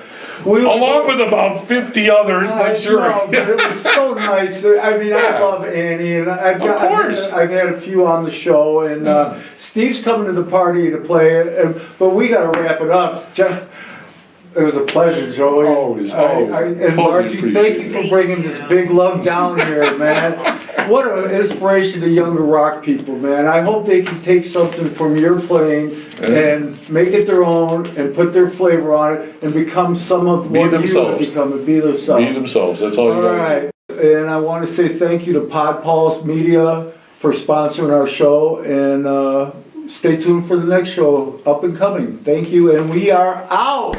Along with about 50 others, but sure. No, but it was so nice. I mean, I Yeah. love Annie, and Of course. I've had a few on the show, and Steve's coming to the party to play it, but we got to wrap it up. It was a pleasure, Joey. Always, And totally Margie, appreciate thank you it. for bringing this big love down here, man. What an inspiration to younger rock people, man. I hope they can take something from your playing and make it their own and put their flavor on it and become some of Be what themselves. you have become and be themselves. Be themselves. That's all you All got. right. And I want to say thank you to Pod Pulse Media for sponsoring our show, and stay tuned for the next show up and coming. Thank you, and we are out.